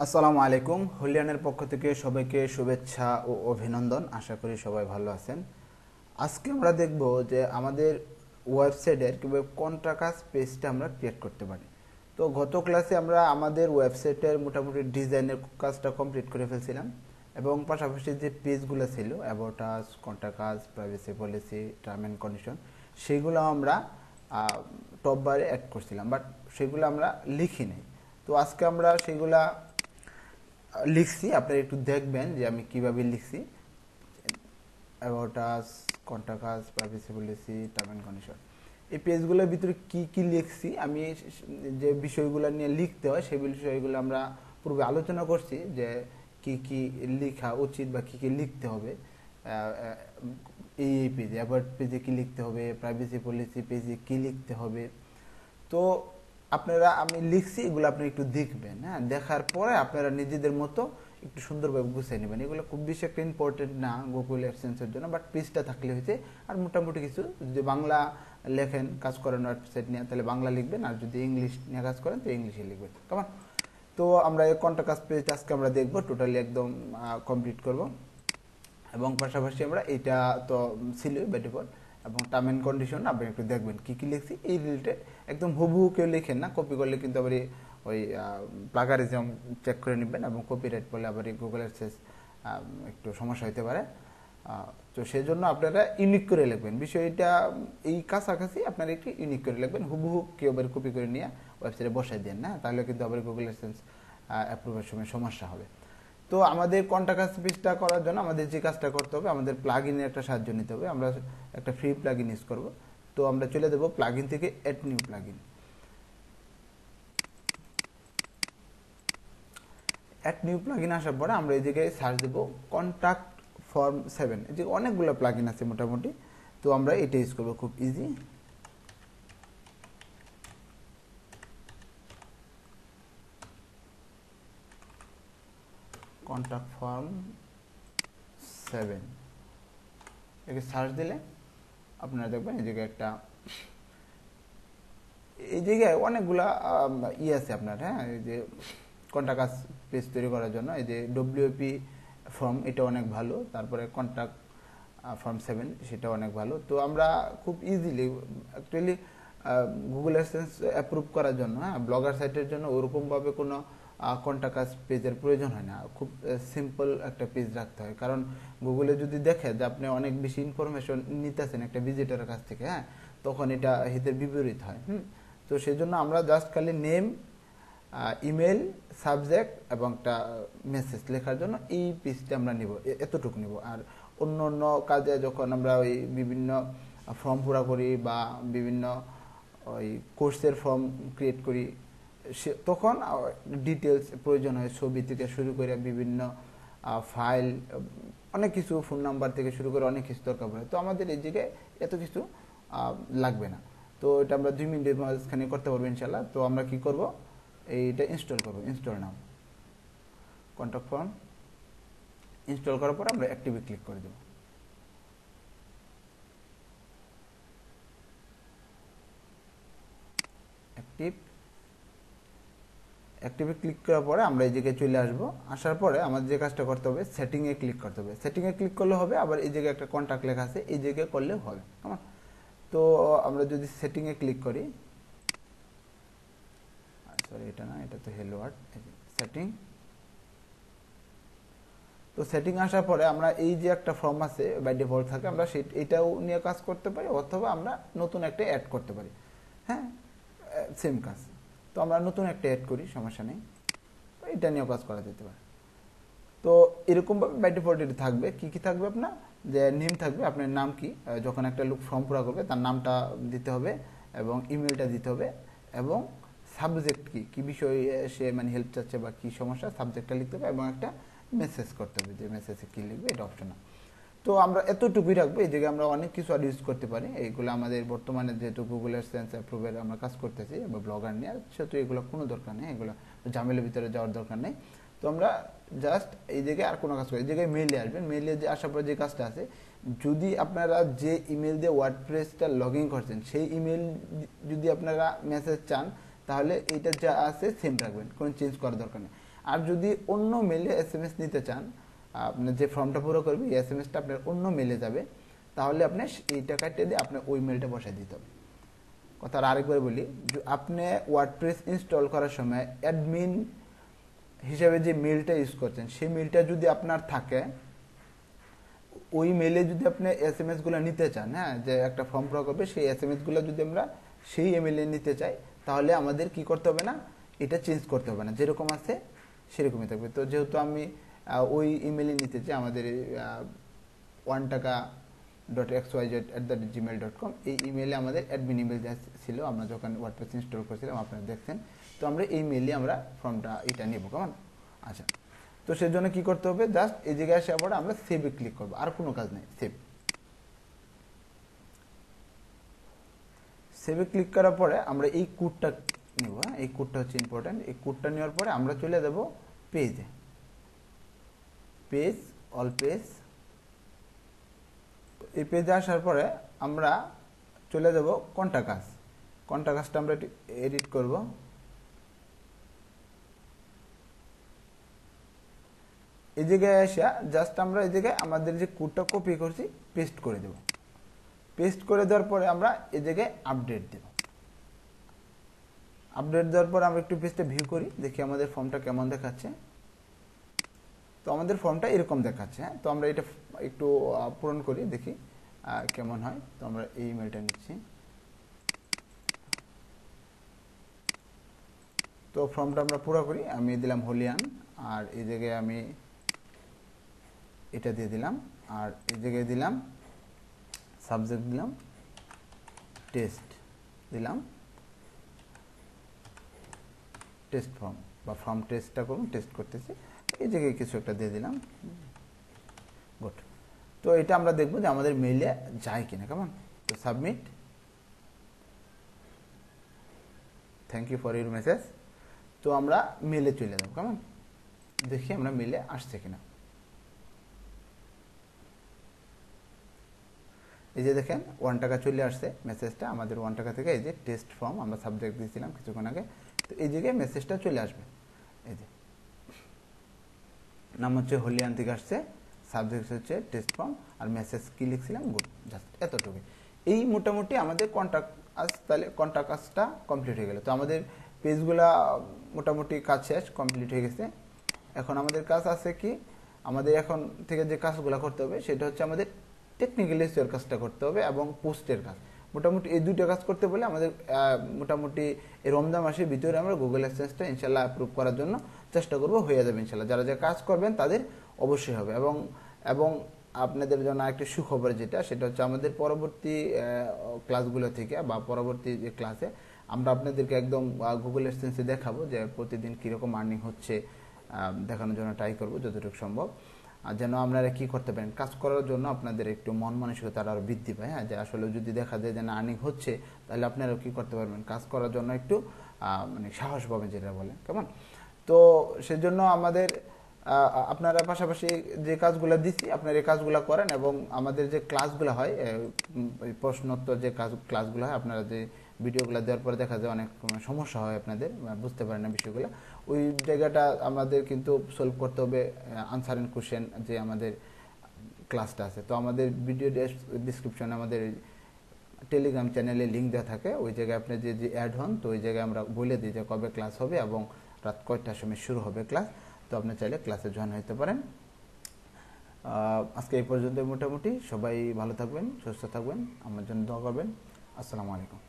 আসসালামু আলাইকুম। হুলিয়ানের পক্ষ থেকে সবাইকে শুভেচ্ছা ও অভিনন্দন। আশা করি সবাই ভালো আছেন। আজকে আমরা দেখব যে আমাদের ওয়েবসাইটের কিভাবে কন্ট্রাকাস পেজটা আমরা ক্রিয়েট করতে পারি। তো গত ক্লাসে আমরা আমাদের ওয়েবসাইটের মোটামুটি ডিজাইনের কাজটা কমপ্লিট করে ফেলছিলাম এবং পাশাপাশি যে পেজগুলো ছিল about us, contact us, privacy policy, term and condition, সেগুলো আমরা টপ বারে অ্যাড করছিলাম, বাট সেগুলো আমরা লিখি নাই। তো আজকে আমরা সেগুলা লিখছি, আপনারা একটু দেখবেন যে আমি কিভাবে লিখছি। About us, contact us, privacy policy, term and condition, এই পেজগুলোর ভিতরে কি কি লিখছি, আমি যে বিষয়গুলো নিয়ে লিখতে হয় সেই বিষয়গুলো আমরা পূর্বে আলোচনা করছি, যে কি কি লেখা উচিত বা কি কি লিখতে হবে এই পেজে। অ্যাবাউট পেজে কি লিখতে হবে, প্রাইভেসি পলিসি পেজে কি লিখতে হবে। তো আপনারা, আমি লিখছি, এগুলো আপনি একটু দেখবেন। হ্যাঁ, দেখার পরে আপনারা নিজেদের মতো একটু সুন্দরভাবে গুছিয়ে নেবেন। এগুলো খুব বেশি একটা ইম্পর্টেন্ট না গুগল অ্যাডসেন্সের জন্য, বাট পেজটা থাকলে হয়েছে। আর মোটামুটি কিছু, যদি বাংলা লেখেন, কাজ করেন ওয়েবসাইট নিয়ে, তাহলে বাংলা লিখবেন, আর যদি ইংলিশ নিয়ে কাজ করেন তো ইংলিশে লিখবেন। কেমন? তো আমরা এই কন্ট্যাক্ট পেজ আজকে আমরা দেখবো, টোটালি একদম কমপ্লিট করব। এবং পাশাপাশি আমরা এটা তো ছিলই বাই ডিফল্ট, এবং টার্ম অ্যান্ড কন্ডিশন আপনি একটু দেখবেন কি কি লিখছি এই রিলেটেড। একদম হুবহু কেউ লেখেন না, কপি করলে কিন্তু আবার ওই প্লাগারিজম চেক করে নেবেন, এবং কপিরাইট বলে আবার গুগল অ্যাডসেন্স একটু সমস্যা হতে পারে। তো সেই জন্য আপনারা ইউনিক করে লিখবেন বিষয়টা, এই কাছাকাছি আপনারা একটু ইউনিক করে লিখবেন। হুবহু কেউ আবার কপি করে নিয়ে ওয়েবসাইটে বসাই দেন না, তাহলে কিন্তু আবার গুগল অ্যাডসেন্স অ্যাপ্রুভের সময় সমস্যা হবে। তো আমাদের কন্ট্যাক্ট পেজটা করার জন্য আমাদের যে কাজটা করতে হবে, আমাদের প্লাগইনের একটা সাহায্য নিতে হবে। আমরা একটা ফ্রি প্লাগইন ইউজ করব। তো আমরা চলে দেব প্লাগইন থেকে add new plugin. Add new plugin আসার পরে আমরা এই জায়গায় সার্চ দেব কন্ট্যাক্ট ফর্ম 7। এই যে অনেকগুলো প্লাগইন আছে মোটামুটি, তো আমরা এটা ইউজ করব, খুব ইজি। কন্ট্যাক্ট ফর্ম 7 একে সার্চ দিলে আপনারা দেখবেন এই জায়গায় একটা, এই জায়গায় অনেকগুলা আছে আপনার। হ্যাঁ, এই যে কন্ট্যাক্ট পেজ তৈরি করার জন্য এই যে ডব্লিউপি ফর্ম, এটা অনেক ভালো। তারপরে কন্ট্যাক্ট ফর্ম 7, সেটা অনেক ভালো। তো আমরা খুব easily actually Google AdSense approve করার জন্য, হ্যাঁ, ব্লগার সাইটের জন্য ওরকমভাবে কোনো কন্ট্যাক্ট পেজের প্রয়োজন হয় না। খুব সিম্পল একটা পেজ রাখতে হয়, কারণ গুগলে যদি দেখে যে আপনি অনেক বেশি ইনফরমেশন নিতেছেন একটা ভিজিটরের কাছ থেকে, হ্যাঁ, তখন এটা হিতের বিপরীত হয়। তো সেই জন্য আমরা জাস্ট খালি নেম, ইমেল, সাবজেক্ট এবং একটা মেসেজ লেখার জন্য এই পেজটা আমরা নিব, এতটুকু নিব। আর অন্য অন্য কাজে যখন আমরা ওই বিভিন্ন ফর্ম পুরা করি বা বিভিন্ন ওই কোর্সের ফর্ম ক্রিয়েট করি, তখন ডিটেলস প্রয়োজন হয়, ছবি থেকে শুরু করে বিভিন্ন ফাইল, অনেক কিছু, ফোন নাম্বার থেকে শুরু করে অনেক কিছু দরকার পড়ে। তো আমাদের এই জায়গায় এত কিছু লাগবে না। তো এটা আমরা 2 মিনিটের মাঝখানে করতে পারবো ইনশাল্লাহ। তো আমরা কি করব, এইটা ইনস্টল করব। ইনস্টল নাও কন্ট্যাক্ট ফর্ম ইনস্টল করার পর আমরা অ্যাক্টিভে ক্লিক করে দেব। অ্যাক্টিভে ক্লিক করার পরে আমরা এই জায়গায় চলে আসবো। আসার পরে আমাদের যে কাজটা করতে হবে, সেটিংয়ে ক্লিক করতে হবে। সেটিংয়ে ক্লিক করলে হবে, আবার এই জায়গায় একটা কন্ট্যাক্ট লেখা আছে, এই জায়গায় করলেও হবে। কেমন? তো আমরা যদি সেটিংয়ে ক্লিক করি, সরি এটা না, এটা তো হেলো ওয়ার্ড, সেটিং। তো সেটিং আসার পরে আমরা এই যে একটা ফর্ম আছে বাই ডিফল্ট থাকে, আমরা এটাও নিয়ে কাজ করতে পারি, অথবা আমরা নতুন একটা অ্যাড করতে পারি। হ্যাঁ, সেম কাজ। তো আমরা নতুন একটা অ্যাড করি, সমস্যা নেই, এটা নিয়েও কাজ করা যেতে পারে। তো এরকমভাবে বাই ডিফল্ট এটা থাকবে। কি কি থাকবে আপনার, যে নেম থাকবে, আপনার নাম কি, যখন একটা লোক ফর্ম পুরা করবে তার নামটা দিতে হবে এবং ইমেলটা দিতে হবে, এবং সাবজেক্ট কি কি বিষয়ে সে মানে হেল্প চাচ্ছে বা কি সমস্যা, সাবজেক্টটা লিখতে হবে, এবং একটা মেসেজ করতে হবে, যে মেসেজে কি লিখবে এটা অপশনাল। তো আমরা এতটুকুই রাখবো। এই জায়গায় আমরা অনেক কিছু আর ইউজ করতে পারি। এইগুলো আমাদের বর্তমানে যেহেতু গুগল অ্যাডসেন্স অ্যাপ্রুভের আমরা কাজ করতেছি বা ব্লগার নিয়ে, সেহেতু এগুলো কোনো দরকার নেই, এগুলো ঝামেলার ভিতরে যাওয়ার দরকার নেই। তো আমরা জাস্ট এই জায়গায় আর কোনো কাজ করি, এই জায়গায় মেইলে আসবেন। মেইলে যে আসার পরে যে কাজটা আছে, যদি আপনারা যে ইমেল দিয়ে ওয়ার্ডপ্রেসটা লগ ইন করছেন সেই ইমেল যদি আপনারা মেসেজ চান, তাহলে এইটা যা আছে সেম রাখবেন, কোনো চেঞ্জ করার দরকার নেই। আর যদি অন্য মেলে এসএমএস নিতে চান, আপনি যে ফর্মটা পুরো করবে এই এসএমএসটা আপনার অন্য মেলে যাবে, তাহলে আপনি এইটা কাটিয়ে দিয়ে আপনার ওই মেলটা বসাই দিতে হবে। কথাটা আরেকবার বলি, আপনি ওয়ার্ডপ্রেস ইনস্টল করার সময় অ্যাডমিন হিসাবে যে মেলটা ইউজ করছেন সেই মেলটা যদি আপনার থাকে, ওই মেলে যদি আপনি এসএমএস গুলো নিতে চান, হ্যাঁ, যে একটা ফর্ম পুরো করবে সেই এসএমএস গুলো যদি আমরা সেই ইমেলে নিতে চাই, তাহলে আমাদের কি করতে হবে না, এটা চেঞ্জ করতে হবে না, যেরকম আছে সেরকমই থাকবে। তো যেহেতু আমি ওই ইমেলে নিতে চাই, আমাদের ontaka.xyz@gmail.com এই ইমেলে আমাদের অ্যাডমিন ইমেল ছিল আমরা যখন ওয়ার্ডপ্রেস ইনস্টল করেছিলাম, আপনারা দেখছেন। তো আমরা এই মেলে আমরা ফর্মটা এটা নেব, কেমন? আচ্ছা, তো সেই জন্য কি করতে হবে, জাস্ট এই জায়গায় আসে আবার আমরা সেভে ক্লিক করবো, আর কোনো কাজ নেই। সেভে ক্লিক করার পরে আমরা এই কোডটা নেব, এই কোডটা হচ্ছে ইম্পর্টেন্ট। এই কোডটা নেওয়ার পরে আমরা চলে যাব পেজে, অল পেজ। এই পেজে আসার পরে আমরা চলে যাব কন্টাক্টসটা আমরা এডিট করব। এই জায়গায় এসে জাস্ট আমরা এই জায়গায় আমাদের যে কোডটা কপি করছি পেস্ট করে দেব। পেস্ট করে দেওয়ার পরে আমরা এই জায়গায় আপডেট দেব। আপডেট দেওয়ার পর আমরা একটু পেজটা ভিউ করি, দেখি আমাদের ফর্মটা কেমন দেখাচ্ছে। তো আমাদের ফর্মটা এরকম দেখাচ্ছে, হ্যাঁ। তো আমরা এটা একটু পূরণ করি, দেখি কেমন হয়। তো আমরা এই ইমেলটা নিচ্ছি। তো ফর্মটা আমরা পুরো করি, আমি দিলাম হলিয়ান, আর এই জায়গায় আমি এটা দিয়ে দিলাম, আর এই জায়গায় দিলাম সাবজেক্ট, দিলাম টেস্ট, দিলাম টেস্ট ফর্ম বা ফর্ম টেস্টটা করুন, টেস্ট করতেছি, এই জায়গায় কিছু একটা দিয়ে দিলাম। গুড। তো এটা আমরা দেখবো যে আমাদের মেইলে যায় কিনা, কেমন? তো submit, thank you for your message. তো আমরা মেলে চলে যাব, কেমন? দেখি আমরা মেলে আসছে কিনা। এই যে দেখেন 1 টাকা চলে আসছে মেসেজটা আমাদের 1 টাকা থেকে। এই যে টেস্ট ফর্ম আমরা সাবজেক্ট দিয়েছিলাম কিছুক্ষণ আগে, তো এই জায়গায় মেসেজটা চলে আসবে। এই যে নাম হচ্ছে হলিয়ান থেকে আসছে, সাবজেক্ট হচ্ছে টেস্ট ফর্ম, আর মেসেজ কি লিখছিলাম, গুড। জাস্ট এতটুকু। এই মোটামুটি আমাদের কন্টাক্টসটা কমপ্লিট হয়ে গেল। তো আমাদের পেজগুলা মোটামুটি কাজ শেষ, কমপ্লিট হয়ে গেছে। এখন আমাদের কাজ আছে কি, আমাদের এখন থেকে যে কাজগুলো করতে হবে সেটা হচ্ছে আমাদের টেকনিক্যাল এসইওর কাজটা করতে হবে এবং পোস্টের কাজ। মোটামুটি এই দুইটা কাজ করতে বলে আমাদের মোটামুটি এই রমজান মাসের ভিতরে আমরা গুগল অ্যাডসেন্সটা ইনশাল্লাহ অ্যাপ্রুভ করার জন্য চেষ্টা করব, হয়ে যাবে ইনশাল্লাহ। যারা যারা কাজ করবেন তাদের অবশ্যই হবে। এবং আপনাদের জন্য একটা সুখবর যেটা, সেটা হচ্ছে আমাদের পরবর্তী ক্লাসগুলো থেকে বা পরবর্তী যে ক্লাসে আমরা আপনাদেরকে একদম গুগল অ্যাডসেন্সে দেখাবো যে প্রতিদিন কীরকম আর্নিং হচ্ছে, দেখানোর জন্য ট্রাই করব যতটুকু সম্ভব। আর যেন আপনারা কি করতে পারেন, কাজ করার জন্য আপনাদের একটু মন মানসিকতা আরও বৃদ্ধি পায়, হ্যাঁ। যে আসলে যদি দেখা যায় যে না আর্নিং হচ্ছে, তাহলে আপনারাও কি করতে পারবেন, কাজ করার জন্য একটু মানে সাহস পাবেন, যেটা বলে, কেমন? তো সেজন্য আমাদের আপনারা পাশাপাশি যে কাজগুলো দিচ্ছি আপনারা এই কাজগুলো করেন, এবং আমাদের যে ক্লাসগুলো হয় প্রশ্নোত্তর যে ক্লাসগুলো হয়, আপনারা যে ভিডিওগুলো দেওয়ার পরে দেখা যায় অনেক সমস্যা হয়, আপনাদের বুঝতে পারেন না বিষয়গুলো, ওই জায়গাটা আমাদের কিন্তু সলভ করতে হবে। আনসার এন্ড কোশ্চেন যে আমাদের ক্লাসটা আছে, তো আমাদের ভিডিও ডিসক্রিপশনে আমাদের টেলিগ্রাম চ্যানেলে লিঙ্ক দেওয়া থাকে, ওই জায়গায় আপনি যে অ্যাড হন, তো ওই জায়গায় আমরা বলে দিই যে কবে ক্লাস হবে এবং রাত কয়টার সময় শুরু হবে ক্লাস। তো আপনি চাইলে ক্লাসে জয়েন হতে পারেন। আজকে এই পর্যন্ত মোটামুটি। সবাই ভালো থাকবেন, সুস্থ থাকবেন, আমার জন্য দোয়া করবেন। আসসালামু আলাইকুম।